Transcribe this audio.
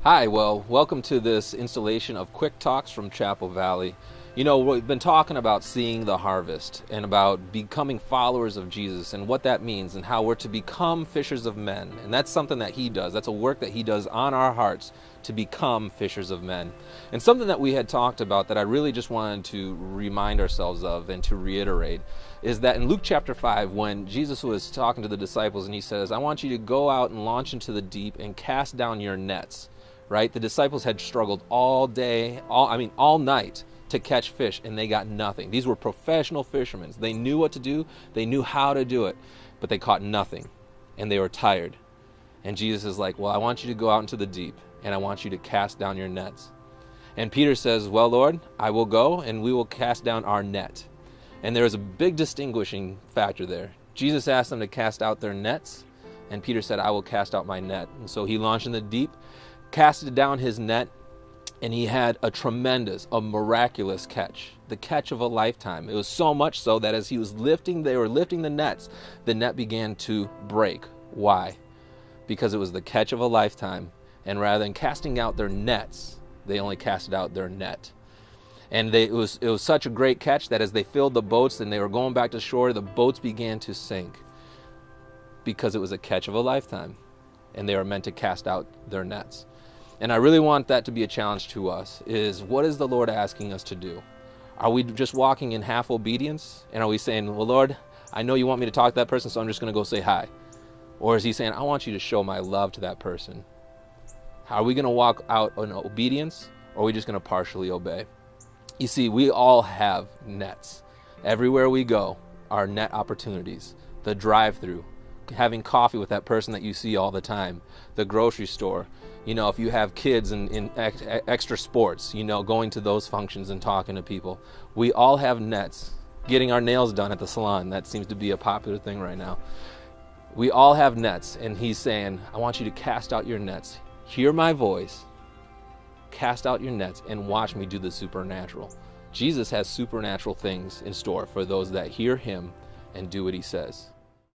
Hi, well, welcome to this installation of Quick Talks from Chapel Valley. You know, we've been talking about seeing the harvest and about becoming followers of Jesus and what that means and how we're to become fishers of men. And that's something that he does. That's a work that he does on our hearts to become fishers of men. And something that we had talked about that I really just wanted to remind ourselves of and to reiterate is that in Luke chapter 5, when Jesus was talking to the disciples and he says, I want you to go out and launch into the deep and cast down your nets. Right? The disciples had struggled all day, all night to catch fish, and they got nothing. These were professional fishermen. They knew what to do. They knew how to do it, but they caught nothing, and they were tired. And Jesus is like, well, I want you to go out into the deep, and I want you to cast down your nets. And Peter says, well, Lord, I will go, and we will cast down our net. And there is a big distinguishing factor there. Jesus asked them to cast out their nets, and Peter said, I will cast out my net. And so he launched in the deep, casted down his net, and he had a miraculous catch, the catch of a lifetime. It was so much so that as they were lifting the nets, the net began to break. Why? Because it was the catch of a lifetime, and rather than casting out their nets, they only casted out their net. And it was such a great catch that as they filled the boats and they were going back to shore, the boats began to sink because it was a catch of a lifetime, and they were meant to cast out their nets. And I really want that to be a challenge to us, is what is the Lord asking us to do? Are we just walking in half obedience? And are we saying, well, Lord, I know you want me to talk to that person, so I'm just going to go say hi? Or is he saying, I want you to show my love to that person? Are we going to walk out in obedience, or are we just going to partially obey? You see, we all have nets. Everywhere we go are net opportunities. The drive-through, having coffee with that person that you see all the time, the grocery store, if you have kids in extra sports, going to those functions and talking to people. We all have nets. Getting our nails done at the salon, that seems to be a popular thing right now. We all have nets, and he's saying, I want you to cast out your nets. Hear my voice, cast out your nets, and watch me do the supernatural. Jesus has supernatural things in store for those that hear him and do what he says.